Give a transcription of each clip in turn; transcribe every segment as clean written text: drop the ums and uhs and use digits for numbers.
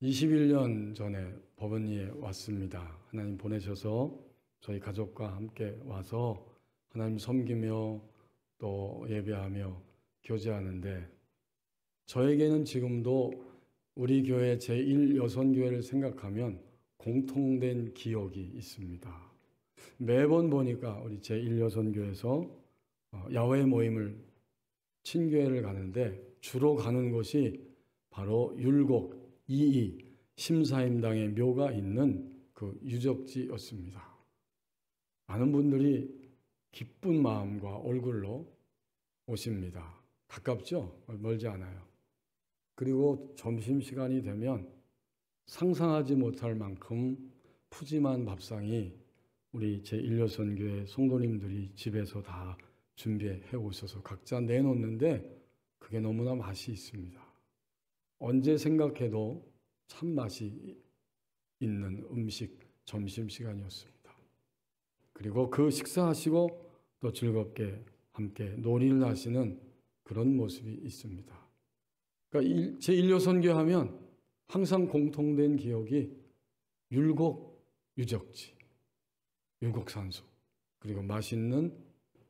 21년 전에 법원리에 왔습니다. 하나님 보내셔서 저희 가족과 함께 와서 하나님 섬기며 또 예배하며 교제하는데, 저에게는 지금도 우리 교회 제1여선교회를 생각하면 공통된 기억이 있습니다. 매번 보니까 우리 제1여선교회에서 야외 모임을 친교회를 가는데 주로 가는 곳이 바로 율곡 22 심사임당의 묘가 있는 그 유적지였습니다. 많은 분들이 기쁜 마음과 얼굴로 오십니다. 가깝죠? 멀지 않아요. 그리고 점심시간이 되면 상상하지 못할 만큼 푸짐한 밥상이 우리 제1여선교회 성도님들이 집에서 다 준비해 오셔서 각자 내놓는데, 그게 너무나 맛이 있습니다. 언제 생각해도 참 맛이 있는 음식 점심시간이었습니다. 그리고 그 식사하시고 또 즐겁게 함께 놀이를 하시는 그런 모습이 있습니다. 그러니까 제1여선교회 하면 항상 공통된 기억이 율곡 유적지, 율곡 산소, 그리고 맛있는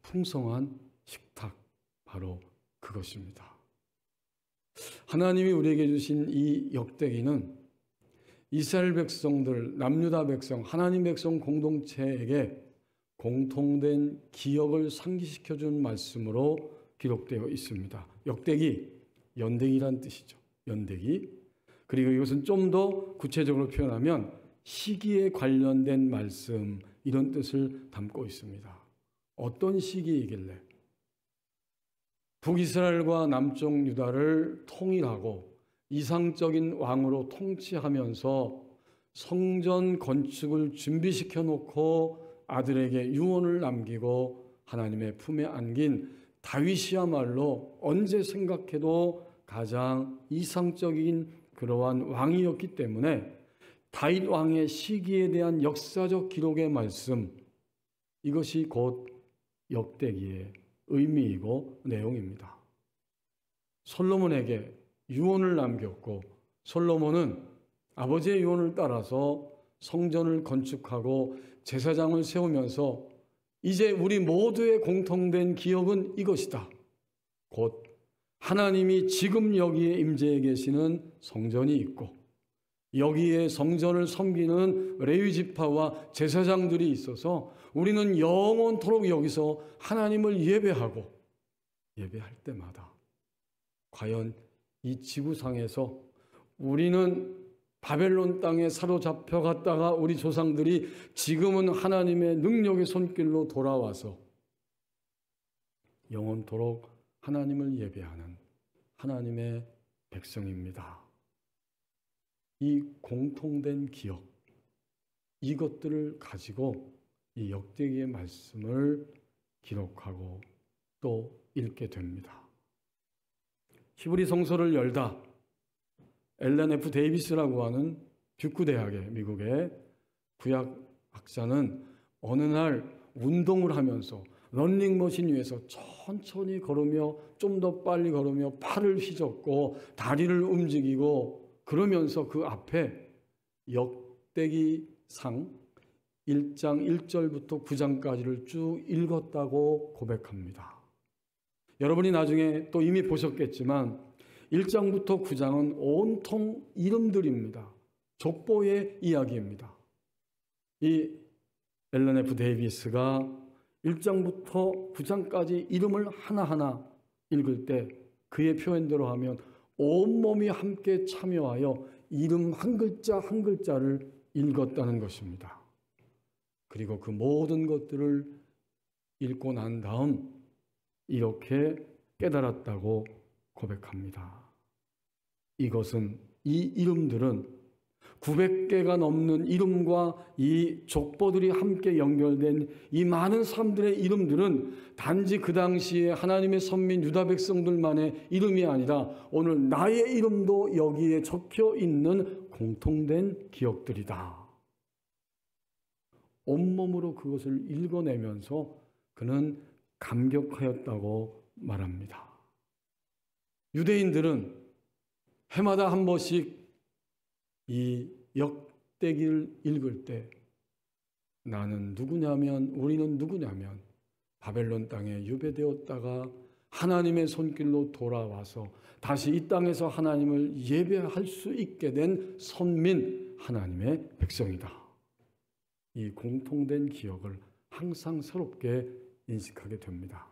풍성한 식탁, 바로 그것입니다. 하나님이 우리에게 주신 이 역대기는 이스라엘 백성들, 남유다 백성, 하나님 백성 공동체에게 공통된 기억을 상기시켜준 말씀으로 기록되어 있습니다. 역대기, 연대기란 뜻이죠. 연대기. 그리고 이것은 좀 더 구체적으로 표현하면 시기에 관련된 말씀, 이런 뜻을 담고 있습니다. 어떤 시기이길래 북이스라엘과 남쪽 유다를 통일하고 이상적인 왕으로 통치하면서 성전 건축을 준비시켜 놓고 아들에게 유언을 남기고 하나님의 품에 안긴 다윗이야말로 언제 생각해도 가장 이상적인 그러한 왕이었기 때문에 다윗 왕의 시기에 대한 역사적 기록의 말씀, 이것이 곧 역대기의 의미이고 내용입니다. 솔로몬에게 유언을 남겼고, 솔로몬은 아버지의 유언을 따라서 성전을 건축하고 제사장을 세우면서 이제 우리 모두의 공통된 기억은 이것이다. 곧 하나님이 지금 여기에 임재해 계시는 성전이 있고, 여기에 성전을 섬기는 레위 지파와 제사장들이 있어서 우리는 영원토록 여기서 하나님을 예배하고, 예배할 때마다 과연 이 지구상에서 우리는 바벨론 땅에 사로잡혀 갔다가 우리 조상들이 지금은 하나님의 능력의 손길로 돌아와서 영원토록 하나님을 예배하는 하나님의 백성입니다. 이 공통된 기억, 이것들을 가지고 이 역대기의 말씀을 기록하고 또 읽게 됩니다. 히브리 성서를 열다 엘렌 F. 데이비스라고 하는 듀크 대학의 미국의 구약학자는 어느 날 운동을 하면서 런닝머신 위에서 천천히 걸으며 좀 더 빨리 걸으며 팔을 휘젓고 다리를 움직이고 그러면서 그 앞에 역대기상 1장 1절부터 9장까지를 쭉 읽었다고 고백합니다. 여러분이 나중에 또 이미 보셨겠지만 1장부터 9장은 온통 이름들입니다. 족보의 이야기입니다. 이 엘렌 F. 데이비스가 1장부터 9장까지 이름을 하나하나 읽을 때 그의 표현대로 하면 온몸이 함께 참여하여 이름 한 글자 한 글자를 읽었다는 것입니다. 그리고 그 모든 것들을 읽고 난 다음 이렇게 깨달았다고 고백합니다. 이것은, 이 이름들은 900개가 넘는 이름과 이 족보들이 함께 연결된 이 많은 사람들의 이름들은 단지 그 당시에 하나님의 선민 유다 백성들만의 이름이 아니라 오늘 나의 이름도 여기에 적혀 있는 공통된 기억들이다. 온몸으로 그것을 읽어내면서 그는 감격하였다고 말합니다. 유대인들은 해마다 한 번씩 이 역대기를 읽을 때 우리는 누구냐면 바벨론 땅에 유배되었다가 하나님의 손길로 돌아와서 다시 이 땅에서 하나님을 예배할 수 있게 된 선민 하나님의 백성이다. 이 공통된 기억을 항상 새롭게 인식하게 됩니다.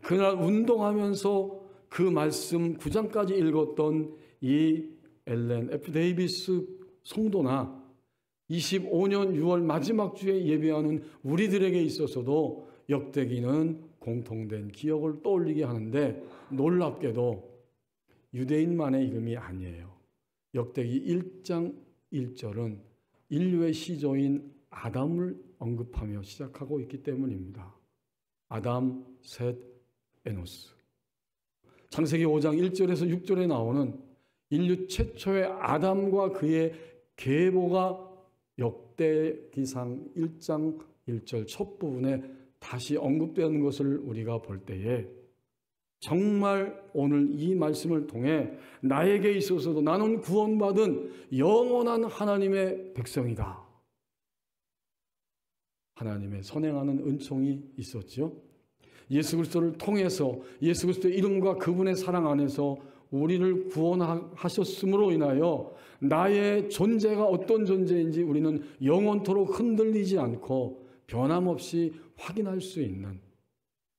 그날 운동하면서 그 말씀 9장까지 읽었던 이 엘렌 F. 데이비스 성도나 25년 6월 마지막 주에 예배하는 우리들에게 있어서도 역대기는 공통된 기억을 떠올리게 하는데, 놀랍게도 유대인만의 이름이 아니에요. 역대기 1장 1절은 인류의 시조인 아담을 언급하며 시작하고 있기 때문입니다. 아담, 셋, 에노스. 창세기 5장 1절에서 6절에 나오는 인류 최초의 아담과 그의 계보가 역대기상 1장 1절 첫 부분에 다시 언급되는 것을 우리가 볼 때에 정말 오늘 이 말씀을 통해 나에게 있어서도 나는 구원받은 영원한 하나님의 백성이다. 하나님의 선행하는 은총이 있었죠. 예수 그리스도를 통해서 예수 그리스도의 이름과 그분의 사랑 안에서 우리를 구원하셨음으로 인하여 나의 존재가 어떤 존재인지 우리는 영원토록 흔들리지 않고 변함없이 확인할 수 있는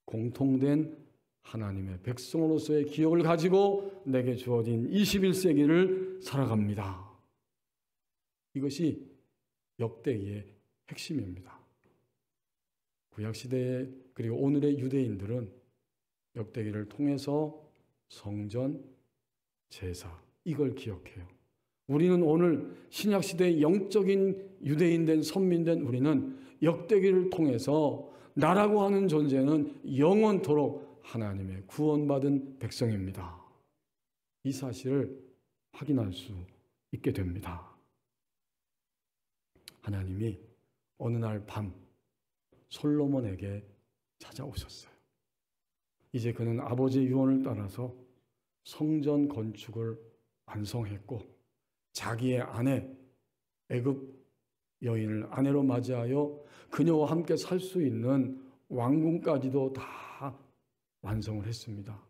공통된 하나님의 백성으로서의 기억을 가지고 내게 주어진 21세기를 살아갑니다. 이것이 역대기의 핵심입니다. 구약시대에 그리고 오늘의 유대인들은 역대기를 통해서 성전, 제사 이걸 기억해요. 우리는 오늘 신약시대의 영적인 유대인된 선민된 우리는 역대기를 통해서 나라고 하는 존재는 영원토록 하나님의 구원받은 백성입니다. 이 사실을 확인할 수 있게 됩니다. 하나님이 어느 날 밤 솔로몬에게 찾아오셨어요. 이제 그는 아버지의 유언을 따라서 성전 건축을 완성했고 자기의 아내 애굽 여인을 아내로 맞이하여 그녀와 함께 살 수 있는 왕궁까지도 다 완성을 했습니다.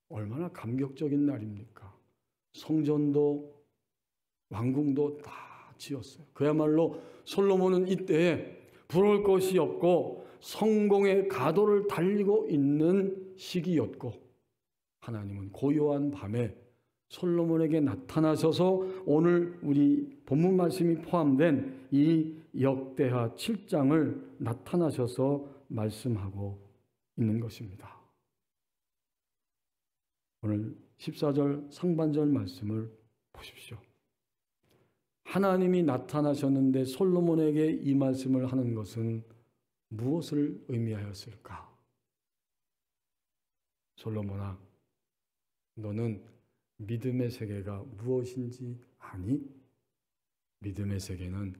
얼마나 감격적인 날입니까? 성전도 왕궁도 다 지었어요. 그야말로 솔로몬은 이때에 부러울 것이 없고 성공의 가도를 달리고 있는 시기였고, 하나님은 고요한 밤에 솔로몬에게 나타나셔서 오늘 우리 본문 말씀이 포함된 이 역대하 7장을 나타나셔서 말씀하고 있는 것입니다. 오늘 14절 상반절 말씀을 보십시오. 하나님이 나타나셨는데 솔로몬에게 이 말씀을 하는 것은 무엇을 의미하였을까? 솔로몬아, 너는 믿음의 세계가 무엇인지 아니? 믿음의 세계는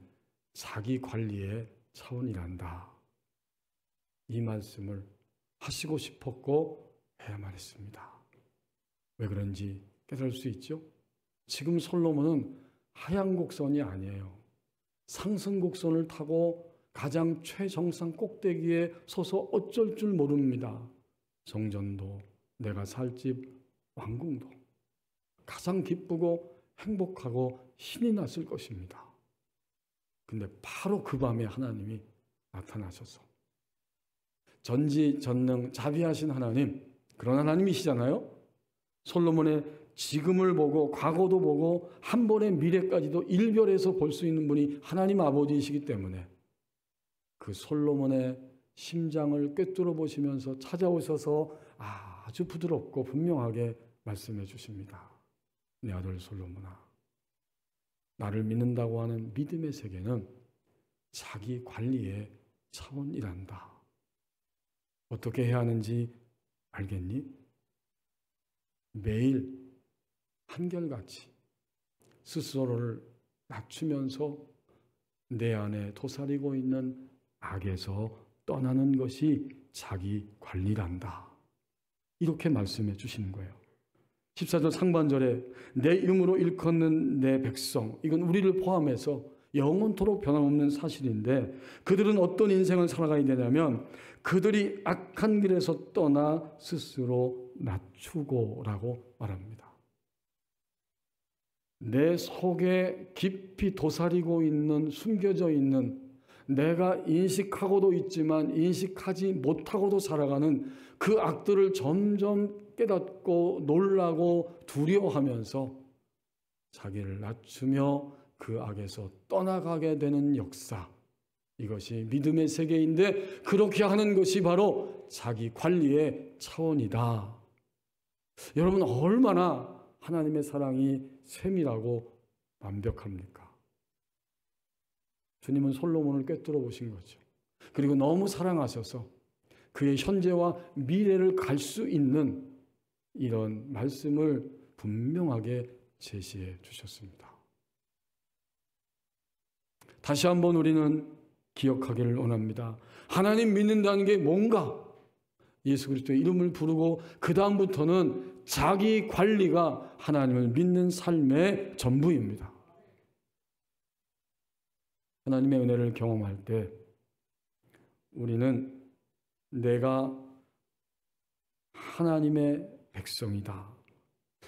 자기 관리의 차원이란다. 이 말씀을 하시고 싶었고 해야만 했습니다. 왜 그런지 깨달을 수 있죠? 지금 솔로몬은 하향 곡선이 아니에요. 상승 곡선을 타고 가장 최정상 꼭대기에 서서 어쩔 줄 모릅니다. 성전도 내가 살 집 왕궁도 가장 기쁘고 행복하고 신이 났을 것입니다. 근데 바로 그 밤에 하나님이 나타나셔서 전지전능 자비하신 하나님, 그런 하나님이시잖아요. 솔로몬의 지금을 보고 과거도 보고 한 번의 미래까지도 일별해서 볼 수 있는 분이 하나님 아버지이시기 때문에 그 솔로몬의 심장을 꿰뚫어 보시면서 찾아오셔서 아주 부드럽고 분명하게 말씀해 주십니다. 내 아들 솔로몬아, 나를 믿는다고 하는 믿음의 세계는 자기 관리의 차원이란다. 어떻게 해야 하는지 알겠니? 매일 한결같이 스스로를 낮추면서 내 안에 도사리고 있는 악에서 떠나는 것이 자기 관리란다. 이렇게 말씀해 주시는 거예요. 14절 상반절에 내 이름으로 일컫는 내 백성, 이건 우리를 포함해서 영원토록 변함없는 사실인데, 그들은 어떤 인생을 살아가야 되냐면 그들이 악한 길에서 떠나 스스로 낮추고라고 말합니다. 내 속에 깊이 도사리고 있는, 숨겨져 있는, 내가 인식하고도 있지만 인식하지 못하고도 살아가는 그 악들을 점점 깨닫고 놀라고 두려워하면서 자기를 낮추며 그 악에서 떠나가게 되는 역사, 이것이 믿음의 세계인데, 그렇게 하는 것이 바로 자기 관리의 차원이다. 여러분, 얼마나 하나님의 사랑이 세밀하고 완벽합니까? 주님은 솔로몬을 꿰뚫어 보신 거죠. 그리고 너무 사랑하셔서 그의 현재와 미래를 갈 수 있는 이런 말씀을 분명하게 제시해 주셨습니다. 다시 한번 우리는 기억하기를 원합니다. 하나님 믿는다는 게 뭔가? 예수 그리스도의 이름을 부르고 그 다음부터는 자기 관리가 하나님을 믿는 삶의 전부입니다. 하나님의 은혜를 경험할 때 우리는 내가 하나님의 백성이다.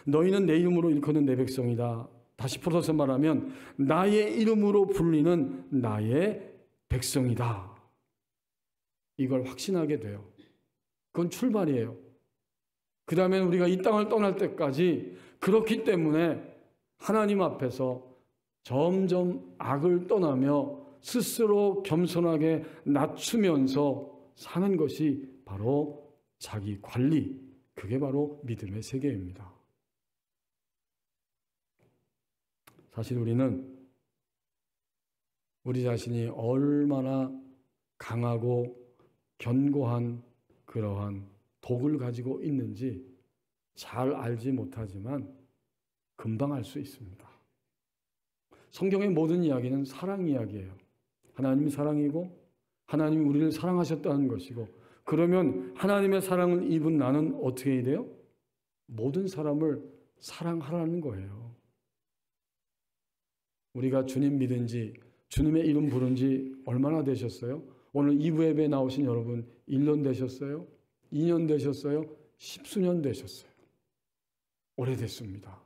너희는 내 이름으로 일컫는 내 백성이다. 다시 풀어서 말하면 나의 이름으로 불리는 나의 백성이다. 이걸 확신하게 돼요. 그건 출발이에요. 그 다음에 우리가 이 땅을 떠날 때까지 그렇기 때문에 하나님 앞에서 점점 악을 떠나며 스스로 겸손하게 낮추면서 사는 것이 바로 자기 관리, 그게 바로 믿음의 세계입니다. 사실 우리는 우리 자신이 얼마나 강하고 견고한 그러한 독을 가지고 있는지 잘 알지 못하지만 금방 알 수 있습니다. 성경의 모든 이야기는 사랑 이야기예요. 하나님이 사랑이고 하나님이 우리를 사랑하셨다는 것이고, 그러면 하나님의 사랑을 입은 나는 어떻게 해야 돼요? 모든 사람을 사랑하라는 거예요. 우리가 주님 믿은 지, 주님의 이름 부른 지 얼마나 되셨어요? 오늘 2부 예배에 나오신 여러분 1년 되셨어요? 2년 되셨어요? 10수년 되셨어요? 오래됐습니다.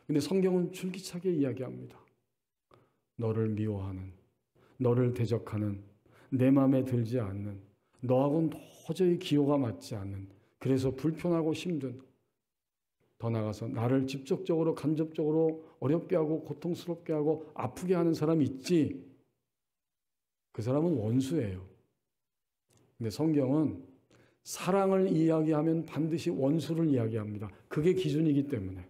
근데 성경은 줄기차게 이야기합니다. 너를 미워하는, 너를 대적하는, 내 마음에 들지 않는, 너하고는 도저히 기호가 맞지 않는, 그래서 불편하고 힘든, 더 나아가서 나를 직접적으로 간접적으로 어렵게 하고 고통스럽게 하고 아프게 하는 사람이 있지, 그 사람은 원수예요. 근데 성경은 사랑을 이야기하면 반드시 원수를 이야기합니다. 그게 기준이기 때문에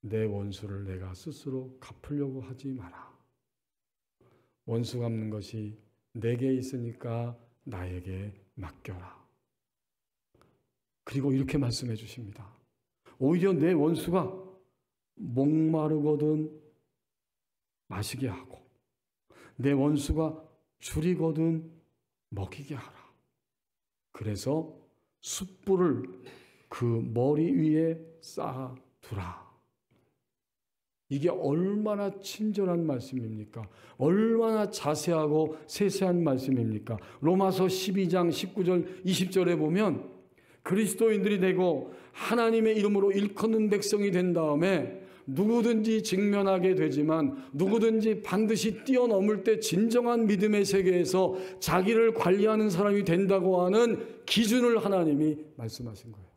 내 원수를 내가 스스로 갚으려고 하지 마라. 원수 갚는 것이 내게 있으니까 나에게 맡겨라. 그리고 이렇게 말씀해 주십니다. 오히려 내 원수가 목마르거든 마시게 하고, 내 원수가 줄이거든 먹이게 하라. 그래서 숯불을 그 머리 위에 쌓아두라. 이게 얼마나 친절한 말씀입니까? 얼마나 자세하고 세세한 말씀입니까? 로마서 12장 19절 20절에 보면 그리스도인들이 되고 하나님의 이름으로 일컫는 백성이 된 다음에 누구든지 직면하게 되지만 누구든지 반드시 뛰어넘을 때 진정한 믿음의 세계에서 자기를 관리하는 사람이 된다고 하는 기준을 하나님이 말씀하신 거예요.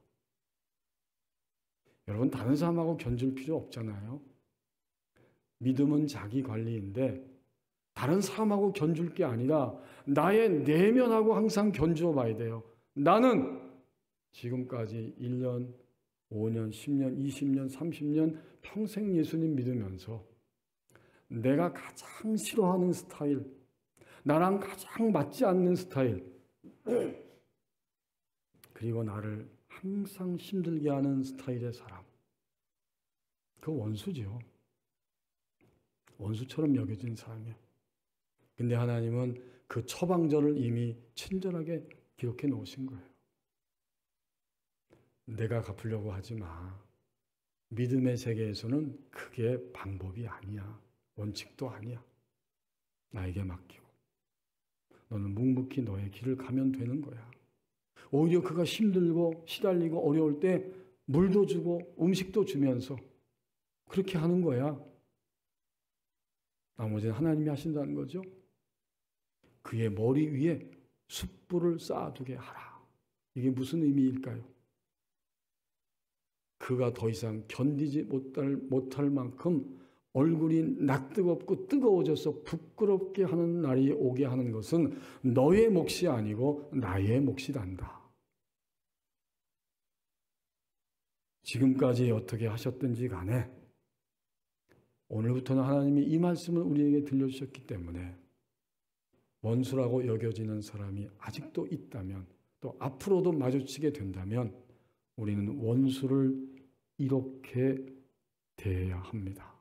여러분, 다른 사람하고 견줄 필요 없잖아요. 믿음은 자기 관리인데 다른 사람하고 견줄 게 아니라 나의 내면하고 항상 견주어 봐야 돼요. 나는 지금까지 1년, 5년, 10년, 20년, 30년 평생 예수님 믿으면서 내가 가장 싫어하는 스타일, 나랑 가장 맞지 않는 스타일, 그리고 나를 항상 힘들게 하는 스타일의 사람, 그 원수죠. 원수처럼 여겨진 사람이야. 근데 하나님은 그 처방전을 이미 친절하게 기록해 놓으신 거예요. 내가 갚으려고 하지 마. 믿음의 세계에서는 그게 방법이 아니야. 원칙도 아니야. 나에게 맡기고 너는 묵묵히 너의 길을 가면 되는 거야. 오히려 그가 힘들고 시달리고 어려울 때 물도 주고 음식도 주면서 그렇게 하는 거야. 나머지는 하나님이 하신다는 거죠. 그의 머리 위에 숯불을 쌓아두게 하라. 이게 무슨 의미일까요? 그가 더 이상 견디지 못할 만큼 얼굴이 낯뜨겁고 뜨거워져서 부끄럽게 하는 날이 오게 하는 것은 너의 몫이 아니고 나의 몫이란다. 지금까지 어떻게 하셨든지 간에 오늘부터는 하나님이 이 말씀을 우리에게 들려주셨기 때문에 원수라고 여겨지는 사람이 아직도 있다면 또 앞으로도 마주치게 된다면 우리는 원수를 이렇게 대해야 합니다.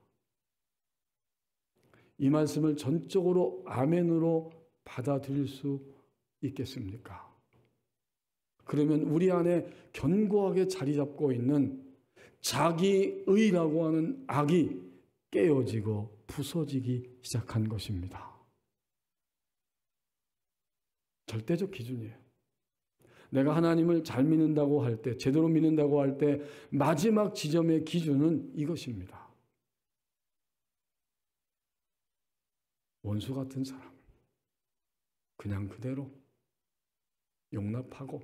이 말씀을 전적으로 아멘으로 받아들일 수 있겠습니까? 그러면 우리 안에 견고하게 자리 잡고 있는 자기의라고 하는 악이 깨어지고 부서지기 시작한 것입니다. 절대적 기준이에요. 내가 하나님을 잘 믿는다고 할 때, 제대로 믿는다고 할 때 마지막 지점의 기준은 이것입니다. 원수 같은 사람 그냥 그대로 용납하고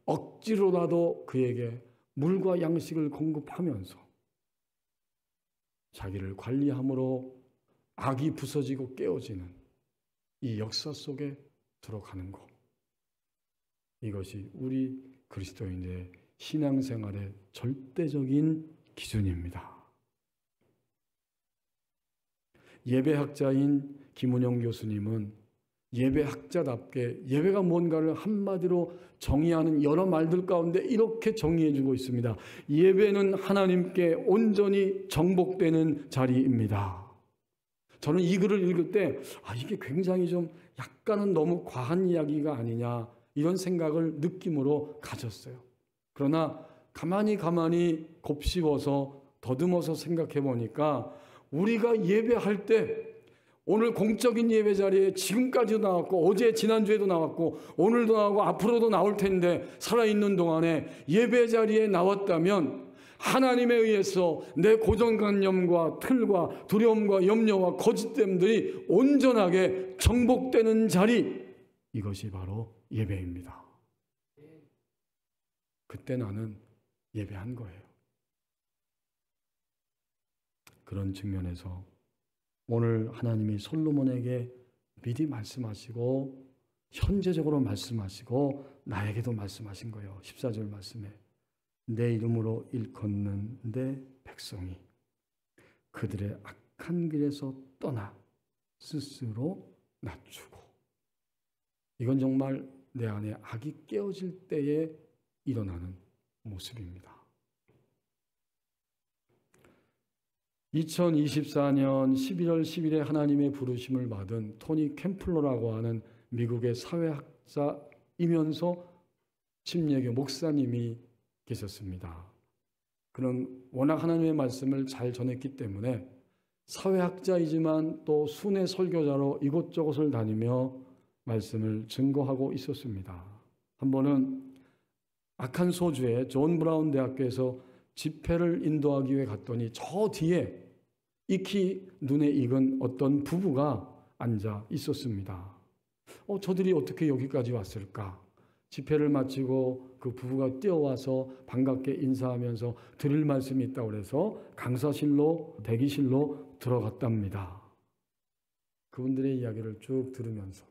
억지로라도 그에게 물과 양식을 공급하면서 자기를 관리함으로 악이 부서지고 깨어지는 이 역사 속에 들어가는 것. 이것이 우리 그리스도인의 신앙생활의 절대적인 기준입니다. 예배학자인 김은영 교수님은 예배학자답게 예배가 뭔가를 한마디로 정의하는 여러 말들 가운데 이렇게 정의해주고 있습니다. 예배는 하나님께 온전히 정복되는 자리입니다. 저는 이 글을 읽을 때 이게 굉장히 좀 약간은 너무 과한 이야기가 아니냐 이런 생각을 느낌으로 가졌어요. 그러나 가만히 곱씹어서 더듬어서 생각해 보니까 우리가 예배할 때 오늘 공적인 예배 자리에 지금까지도 나왔고 어제 지난주에도 나왔고 오늘도 나오고 앞으로도 나올 텐데 살아있는 동안에 예배 자리에 나왔다면 하나님에 의해서 내 고정관념과 틀과 두려움과 염려와 거짓됨들이 온전하게 정복되는 자리, 이것이 바로 예배입니다. 그때 나는 예배한 거예요. 그런 측면에서 오늘 하나님이 솔로몬에게 미리 말씀하시고 현재적으로 말씀하시고 나에게도 말씀하신 거예요. 14절 말씀에 내 이름으로 일컫는 내 백성이 그들의 악한 길에서 떠나 스스로 낮추고, 이건 정말 내 안에 악이 깨어질 때에 일어나는 모습입니다. 2024년 11월 10일에 하나님의 부르심을 받은 토니 캠플러라고 하는 미국의 사회학자이면서 침례교 목사님이 계셨습니다. 그는 워낙 하나님의 말씀을 잘 전했기 때문에 사회학자이지만 또 순회 설교자로 이곳저곳을 다니며 말씀을 증거하고 있었습니다. 한 번은 아칸소주의 존 브라운 대학교에서 집회를 인도하기 위해 갔더니 저 뒤에 익히 눈에 익은 어떤 부부가 앉아 있었습니다. 저들이 어떻게 여기까지 왔을까? 집회를 마치고 그 부부가 뛰어와서 반갑게 인사하면서 드릴 말씀이 있다고 그래서 강사실로 대기실로 들어갔답니다. 그분들의 이야기를 쭉 들으면서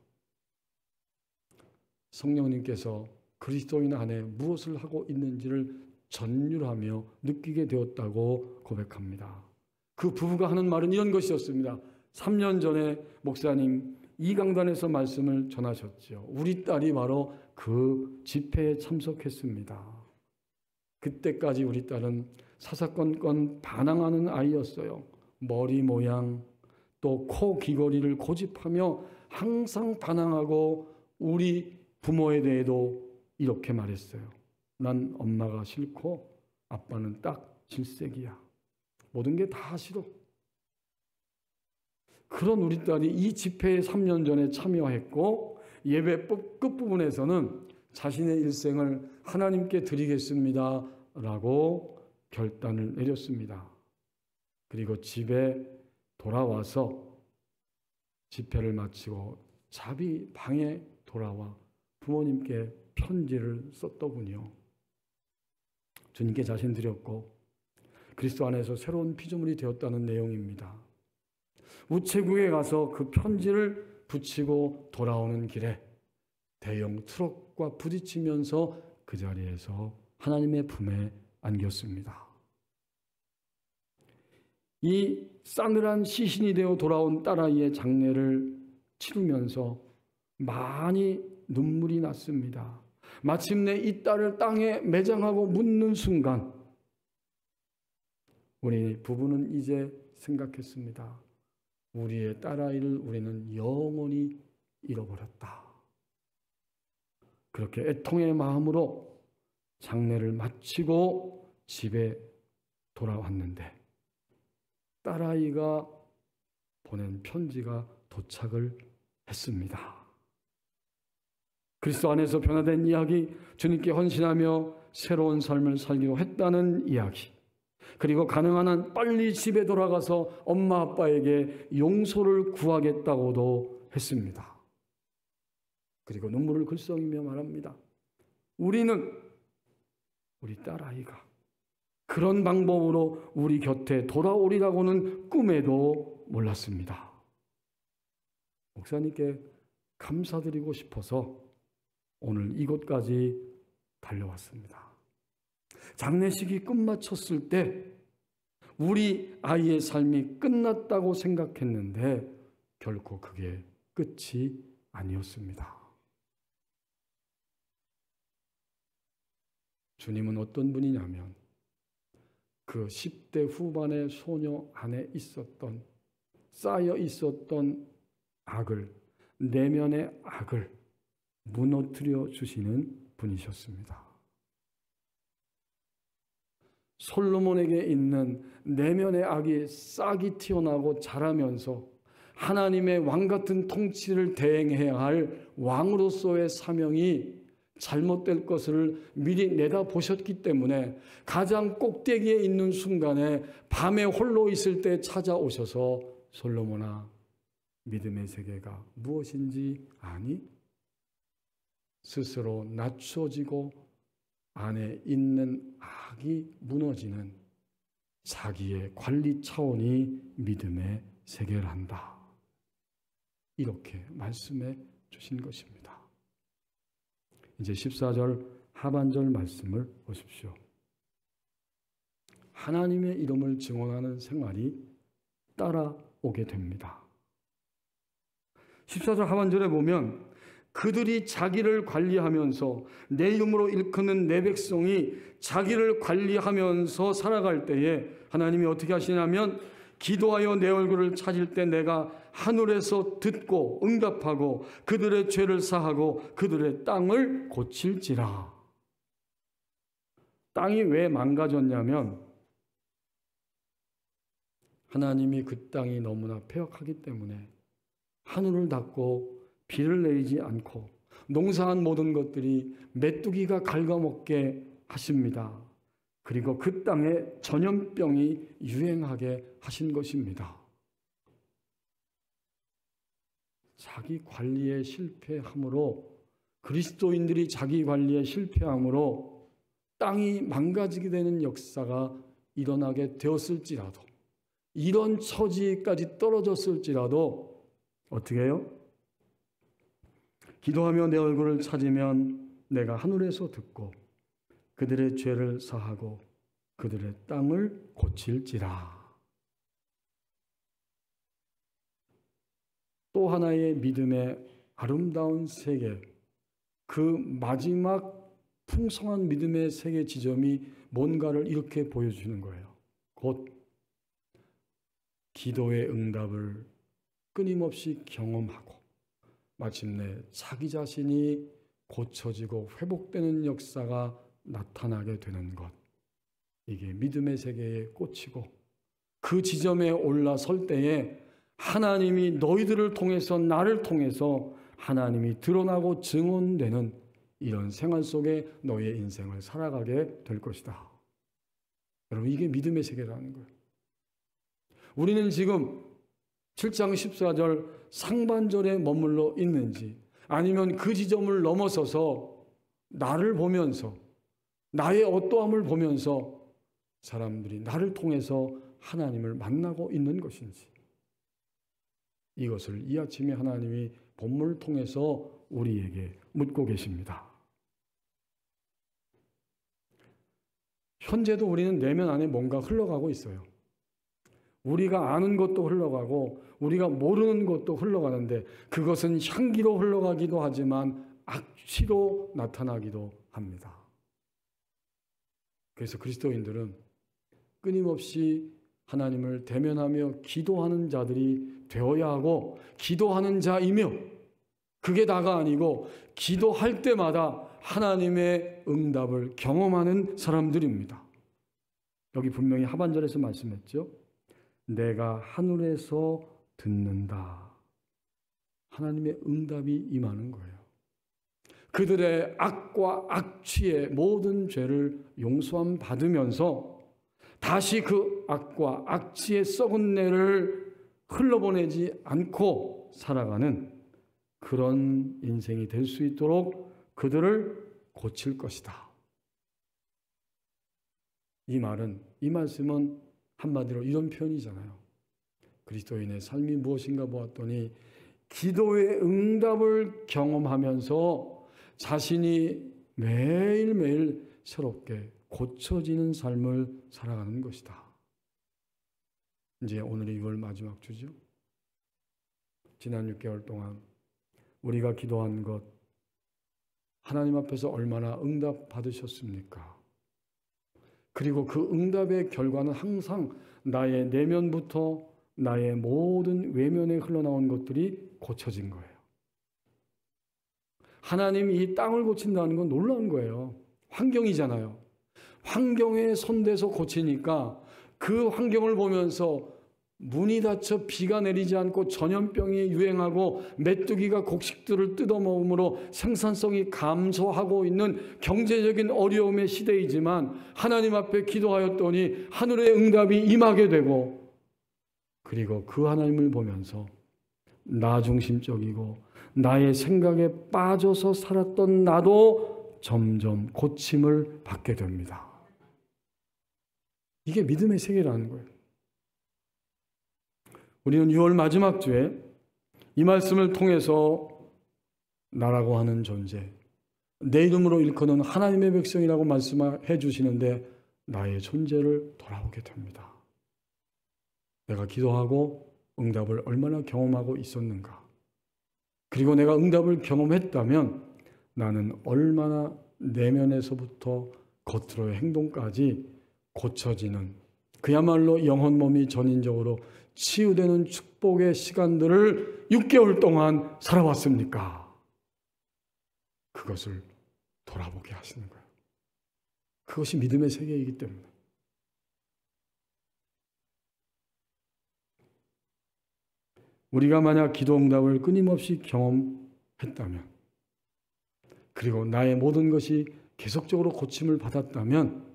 성령님께서 그리스도인 안에 무엇을 하고 있는지를 전율하며 느끼게 되었다고 고백합니다. 그 부부가 하는 말은 이런 것이었습니다. 3년 전에 목사님 이 강단에서 말씀을 전하셨죠. 우리 딸이 바로 그 집회에 참석했습니다. 그때까지 우리 딸은 사사건건 반항하는 아이였어요. 머리 모양 또 코 귀걸이를 고집하며 항상 반항하고 우리 부모에 대해도 이렇게 말했어요. 난 엄마가 싫고 아빠는 딱 질색이야. 모든 게 다 싫어. 그런 우리 딸이 이 집회에 3년 전에 참여했고 예배 끝부분에서는 자신의 일생을 하나님께 드리겠습니다 라고 결단을 내렸습니다. 그리고 집에 돌아와서 집회를 마치고 자비 방에 돌아와 부모님께 편지를 썼더군요. 주님께 자신 드렸고 그리스도 안에서 새로운 피조물이 되었다는 내용입니다. 우체국에 가서 그 편지를 붙이고 돌아오는 길에 대형 트럭과 부딪히면서 그 자리에서 하나님의 품에 안겼습니다. 이 싸늘한 시신이 되어 돌아온 딸아이의 장례를 치르면서 많이 눈물이 났습니다. 마침내 이 딸을 땅에 매장하고 묻는 순간 우리 부부는 이제 생각했습니다. 우리의 딸아이를 우리는 영원히 잃어버렸다. 그렇게 애통의 마음으로 장례를 마치고 집에 돌아왔는데 딸아이가 보낸 편지가 도착을 했습니다. 그리스도 안에서 변화된 이야기, 주님께 헌신하며 새로운 삶을 살기로 했다는 이야기, 그리고 가능한 한 빨리 집에 돌아가서 엄마 아빠에게 용서를 구하겠다고도 했습니다. 그리고 눈물을 글썽이며 말합니다. 우리는 우리 딸아이가 그런 방법으로 우리 곁에 돌아오리라고는 꿈에도 몰랐습니다. 목사님께 감사드리고 싶어서 오늘 이곳까지 달려왔습니다. 장례식이 끝마쳤을 때 우리 아이의 삶이 끝났다고 생각했는데 결코 그게 끝이 아니었습니다. 주님은 어떤 분이냐면 그 10대 후반의 소녀 안에 있었던 쌓여 있었던 악을, 내면의 악을 무너뜨려 주시는 분이셨습니다. 솔로몬에게 있는 내면의 악이 싹이 튀어나오고 자라면서 하나님의 왕 같은 통치를 대행해야 할 왕으로서의 사명이 잘못될 것을 미리 내다보셨기 때문에 가장 꼭대기에 있는 순간에 밤에 홀로 있을 때 찾아오셔서 솔로몬아, 믿음의 세계가 무엇인지 아니? 스스로 낮춰지고 안에 있는 악이 무너지는 자기의 관리 차원이 믿음의 세계란다. 이렇게 말씀해 주신 것입니다. 이제 14절 하반절 말씀을 보십시오. 하나님의 이름을 증언하는 생활이 따라오게 됩니다. 14절 하반절에 보면 그들이 자기를 관리하면서 내 이름으로 일컫는 내 백성이 자기를 관리하면서 살아갈 때에 하나님이 어떻게 하시냐면 기도하여 내 얼굴을 찾을 때 내가 하늘에서 듣고 응답하고 그들의 죄를 사하고 그들의 땅을 고칠지라. 땅이 왜 망가졌냐면 하나님이 그 땅이 너무나 패역하기 때문에 하늘을 닫고 비를 내리지 않고 농사한 모든 것들이 메뚜기가 갉아먹게 하십니다. 그리고 그 땅에 전염병이 유행하게 하신 것입니다. 자기 관리에 실패함으로, 그리스도인들이 자기 관리에 실패함으로 땅이 망가지게 되는 역사가 일어나게 되었을지라도, 이런 처지까지 떨어졌을지라도 어떻게 해요? 기도하며 내 얼굴을 찾으면 내가 하늘에서 듣고 그들의 죄를 사하고 그들의 땅을 고칠지라. 또 하나의 믿음의 아름다운 세계, 그 마지막 풍성한 믿음의 세계 지점이 뭔가를 이렇게 보여주는 거예요. 곧 기도의 응답을 끊임없이 경험하고 마침내 자기 자신이 고쳐지고 회복되는 역사가 나타나게 되는 것. 이게 믿음의 세계의 꽃이고 그 지점에 올라설 때에 하나님이 너희들을 통해서 나를 통해서 하나님이 드러나고 증언되는 이런 생활 속에 너의 인생을 살아가게 될 것이다. 여러분 이게 믿음의 세계라는 거예요. 우리는 지금 7장 14절 상반절에 머물러 있는지 아니면 그 지점을 넘어서서 나를 보면서 나의 어떠함을 보면서 사람들이 나를 통해서 하나님을 만나고 있는 것인지 이것을 이 아침에 하나님이 본문을 통해서 우리에게 묻고 계십니다. 현재도 우리는 내면 안에 뭔가 흘러가고 있어요. 우리가 아는 것도 흘러가고 우리가 모르는 것도 흘러가는데 그것은 향기로 흘러가기도 하지만 악취로 나타나기도 합니다. 그래서 그리스도인들은 끊임없이 하나님을 대면하며 기도하는 자들이 되어야 하고 기도하는 자이며 그게 다가 아니고 기도할 때마다 하나님의 응답을 경험하는 사람들입니다. 여기 분명히 하반절에서 말씀했죠. 내가 하늘에서 듣는다. 하나님의 응답이 임하는 거예요. 그들의 악과 악취의 모든 죄를 용서함 받으면서 다시 그 악과 악취의 썩은 내를 흘러보내지 않고 살아가는 그런 인생이 될 수 있도록 그들을 고칠 것이다. 이 말씀은 한마디로 이런 표현이잖아요. 그리스도인의 삶이 무엇인가 보았더니 기도의 응답을 경험하면서 자신이 매일매일 새롭게 고쳐지는 삶을 살아가는 것이다. 이제 오늘이 6월 마지막 주죠. 지난 6개월 동안 우리가 기도한 것 하나님 앞에서 얼마나 응답 받으셨습니까? 그리고 그 응답의 결과는 항상 나의 내면부터 나의 모든 외면에 흘러나온 것들이 고쳐진 거예요. 하나님이 이 땅을 고친다는 건 놀라운 거예요. 환경이잖아요. 환경에 손대서 고치니까 그 환경을 보면서 문이 닫혀 비가 내리지 않고 전염병이 유행하고 메뚜기가 곡식들을 뜯어먹음으로 생산성이 감소하고 있는 경제적인 어려움의 시대이지만 하나님 앞에 기도하였더니 하늘의 응답이 임하게 되고 그리고 그 하나님을 보면서 나 중심적이고 나의 생각에 빠져서 살았던 나도 점점 고침을 받게 됩니다. 이게 믿음의 세계라는 거예요. 우리는 6월 마지막 주에 이 말씀을 통해서 나라고 하는 존재, 내 이름으로 일컫는 하나님의 백성이라고 말씀해 주시는데 나의 존재를 돌아보게 됩니다. 내가 기도하고 응답을 얼마나 경험하고 있었는가. 그리고 내가 응답을 경험했다면 나는 얼마나 내면에서부터 겉으로의 행동까지 고쳐지는 그야말로 영혼 몸이 전인적으로 치유되는 축복의 시간들을 6개월 동안 살아왔습니까? 그것을 돌아보게 하시는 거예요. 그것이 믿음의 세계이기 때문에. 우리가 만약 기도 응답을 끊임없이 경험했다면 그리고 나의 모든 것이 계속적으로 고침을 받았다면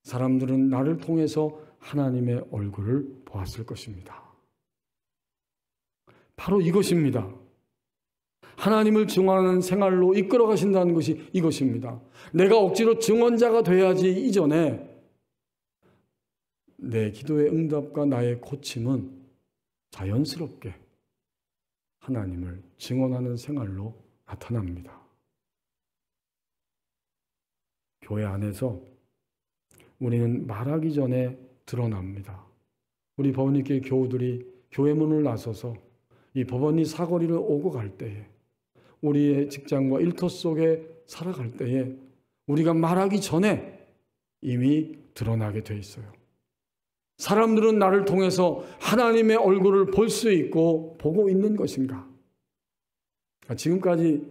사람들은 나를 통해서 하나님의 얼굴을 보았을 것입니다. 바로 이것입니다. 하나님을 증언하는 생활로 이끌어 가신다는 것이 이것입니다. 내가 억지로 증언자가 돼야지 이전에 내 기도의 응답과 나의 고침은 자연스럽게 하나님을 증언하는 생활로 나타납니다. 교회 안에서 우리는 말하기 전에 드러납니다. 우리 법원리교회 교우들이 교회 문을 나서서 이 법원리 사거리를 오고 갈 때에 우리의 직장과 일터 속에 살아갈 때에 우리가 말하기 전에 이미 드러나게 돼 있어요. 사람들은 나를 통해서 하나님의 얼굴을 볼 수 있고 보고 있는 것인가? 지금까지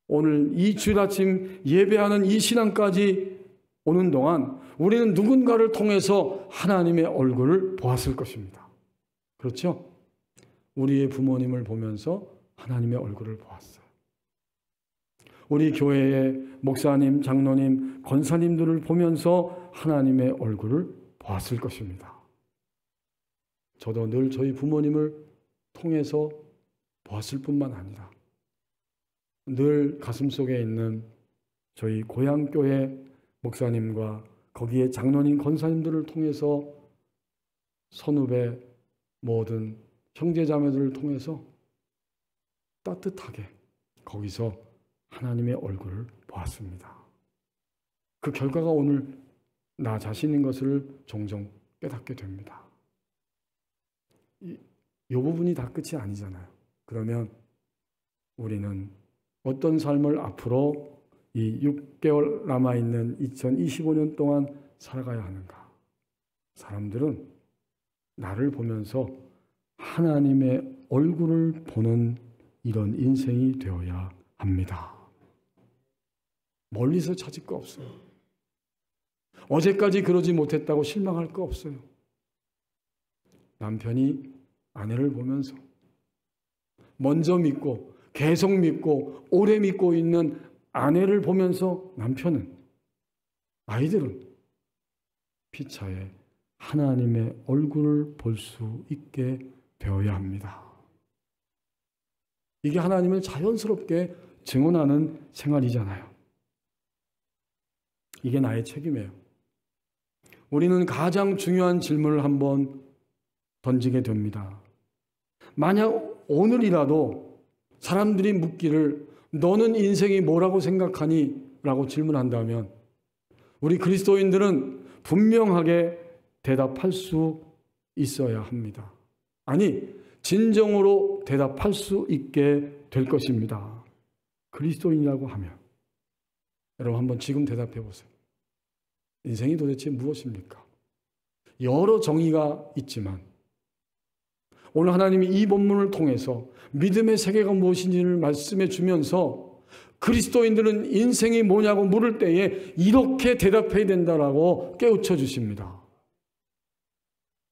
오늘 이 주일 아침 예배하는 이 신앙까지 오는 동안 우리는 누군가를 통해서 하나님의 얼굴을 보았을 것입니다. 그렇죠? 우리의 부모님을 보면서 하나님의 얼굴을 보았어요. 우리 교회의 목사님, 장로님, 권사님들을 보면서 하나님의 얼굴을 보았을 것입니다. 저도 늘 저희 부모님을 통해서 보았을 뿐만 아니라 늘 가슴속에 있는 저희 고향교회 목사님과 거기에 장로님, 권사님들을 통해서 선후배 모든 형제자매들을 통해서 따뜻하게 거기서 하나님의 얼굴을 보았습니다. 그 결과가 오늘 나 자신인 것을 종종 깨닫게 됩니다. 이 부분이 다 끝이 아니잖아요. 그러면 우리는 어떤 삶을 앞으로 이 6개월 남아있는 2025년 동안 살아가야 하는가? 사람들은 나를 보면서 하나님의 얼굴을 보는 이런 인생이 되어야 합니다. 멀리서 찾을 거 없어요. 어제까지 그러지 못했다고 실망할 거 없어요. 남편이 아내를 보면서 먼저 믿고 계속 믿고 오래 믿고 있는 아내를 보면서 남편은, 아이들은 피차에 하나님의 얼굴을 볼 수 있게 되어야 합니다. 이게 하나님을 자연스럽게 증언하는 생활이잖아요. 이게 나의 책임이에요. 우리는 가장 중요한 질문을 한번 던지게 됩니다. 만약 오늘이라도 사람들이 묻기를 너는 인생이 뭐라고 생각하니? 라고 질문한다면 우리 그리스도인들은 분명하게 대답할 수 있어야 합니다. 아니, 진정으로 대답할 수 있게 될 것입니다. 그리스도인이라고 하면 여러분 한번 지금 대답해 보세요. 인생이 도대체 무엇입니까? 여러 정의가 있지만 오늘 하나님이 이 본문을 통해서 믿음의 세계가 무엇인지를 말씀해 주면서 그리스도인들은 인생이 뭐냐고 물을 때에 이렇게 대답해야 된다라고 깨우쳐 주십니다.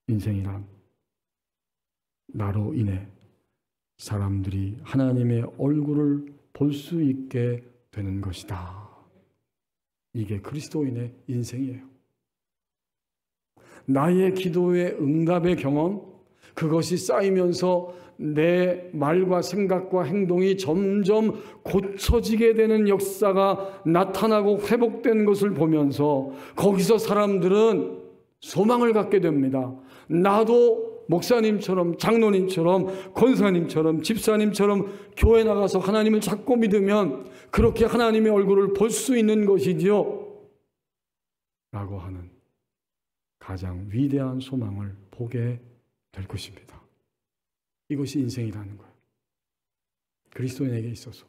인생이란 나로 인해 사람들이 하나님의 얼굴을 볼 수 있게 되는 것이다. 이게 그리스도인의 인생이에요. 나의 기도의 응답의 경험, 그것이 쌓이면서 내 말과 생각과 행동이 점점 고쳐지게 되는 역사가 나타나고 회복되는 것을 보면서 거기서 사람들은 소망을 갖게 됩니다. 나도 목사님처럼, 장로님처럼, 권사님처럼, 집사님처럼 교회 나가서 하나님을 찾고 믿으면 그렇게 하나님의 얼굴을 볼 수 있는 것이지요 라고 하는 가장 위대한 소망을 보게 될 것입니다. 이것이 인생이라는 거예요. 그리스도인에게 있어서.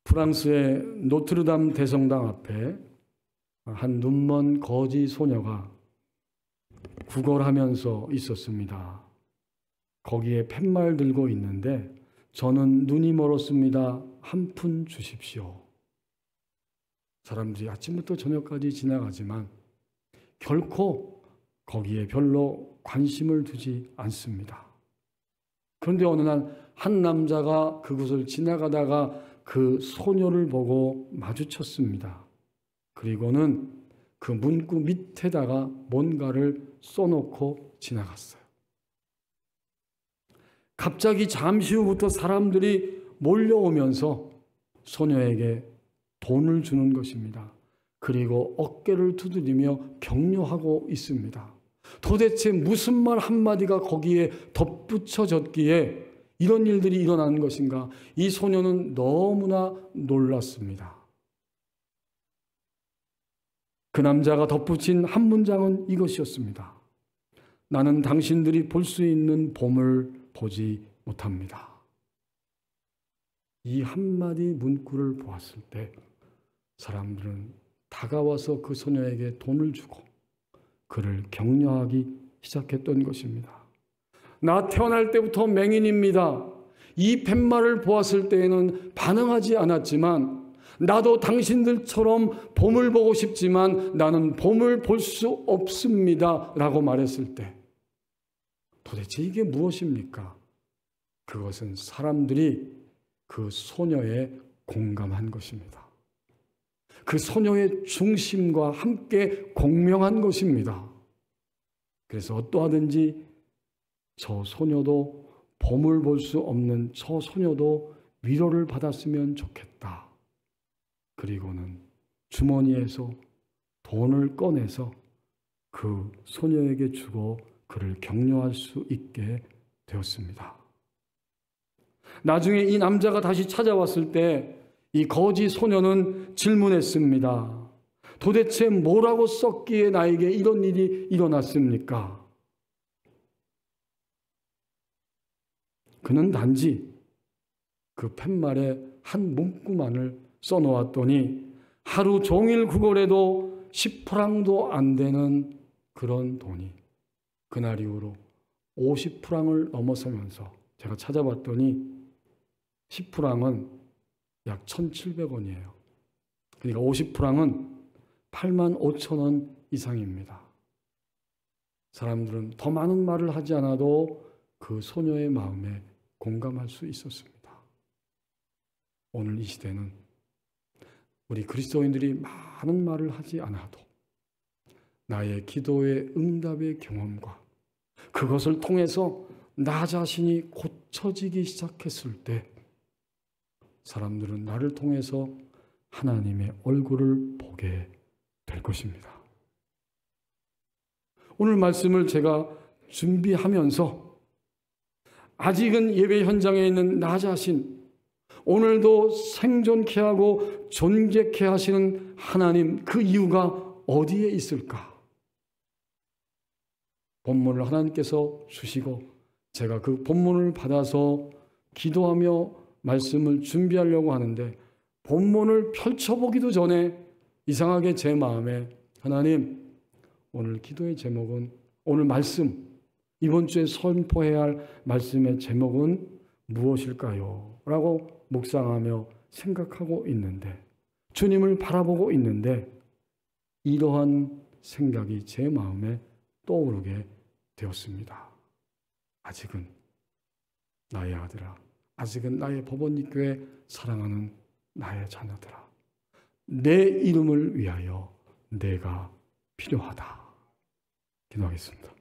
프랑스의 노트르담 대성당 앞에 한 눈먼 거지 소녀가 구걸하면서 있었습니다. 거기에 팻말 들고 있는데 저는 눈이 멀었습니다. 한 푼 주십시오. 사람들이 아침부터 저녁까지 지나가지만 결코 거기에 별로 관심을 두지 않습니다. 그런데 어느 날 한 남자가 그곳을 지나가다가 그 소녀를 보고 마주쳤습니다. 그리고는 그 문구 밑에다가 뭔가를 써놓고 지나갔어요. 갑자기 잠시 후부터 사람들이 몰려오면서 소녀에게 돈을 주는 것입니다. 그리고 어깨를 두드리며 격려하고 있습니다. 도대체 무슨 말 한마디가 거기에 덧붙여졌기에 이런 일들이 일어나는 것인가? 이 소녀는 너무나 놀랐습니다. 그 남자가 덧붙인 한 문장은 이것이었습니다. 나는 당신들이 볼 수 있는 봄을 보지 못합니다. 이 한마디 문구를 보았을 때 사람들은 다가와서 그 소녀에게 돈을 주고 그를 격려하기 시작했던 것입니다. 나 태어날 때부터 맹인입니다. 이 팻말을 보았을 때에는 반응하지 않았지만 나도 당신들처럼 봄을 보고 싶지만 나는 봄을 볼 수 없습니다. 라고 말했을 때 도대체 이게 무엇입니까? 그것은 사람들이 그 소녀에 공감한 것입니다. 그 소녀의 중심과 함께 공명한 것입니다. 그래서 어떠하든지 저 소녀도 봄을 볼 수 없는 저 소녀도 위로를 받았으면 좋겠다. 그리고는 주머니에서 돈을 꺼내서 그 소녀에게 주고 그를 격려할 수 있게 되었습니다. 나중에 이 남자가 다시 찾아왔을 때 이 거지 소녀는 질문했습니다. 도대체 뭐라고 썼기에 나에게 이런 일이 일어났습니까? 그는 단지 그 팻말에 한 문구만을 써놓았더니 하루 종일 그걸해도 10프랑도 안 되는 그런 돈이 그날 이후로 50프랑을 넘어서면서 제가 찾아봤더니 10프랑은 약 1,700원이에요. 그러니까 50프랑은 85,000원 이상입니다. 사람들은 더 많은 말을 하지 않아도 그 소녀의 마음에 공감할 수 있었습니다. 오늘 이 시대는 우리 그리스도인들이 많은 말을 하지 않아도 나의 기도의 응답의 경험과 그것을 통해서 나 자신이 고쳐지기 시작했을 때 사람들은 나를 통해서 하나님의 얼굴을 보게 될 것입니다. 오늘 말씀을 제가 준비하면서 아직은 예배 현장에 있는 나 자신, 오늘도 생존케 하고 존재케 하시는 하나님, 그 이유가 어디에 있을까? 본문을 하나님께서 주시고 제가 그 본문을 받아서 기도하며 말씀을 준비하려고 하는데 본문을 펼쳐보기도 전에 이상하게 제 마음에 하나님, 오늘 기도의 제목은, 오늘 말씀, 이번 주에 선포해야 할 말씀의 제목은 무엇일까요? 라고 묵상하며 생각하고 있는데, 주님을 바라보고 있는데 이러한 생각이 제 마음에 떠오르게 되었습니다. 아직은 나의 아들아, 아직은 나의 법원님께 사랑하는 나의 자녀들아, 내 이름을 위하여 내가 필요하다. 기도하겠습니다.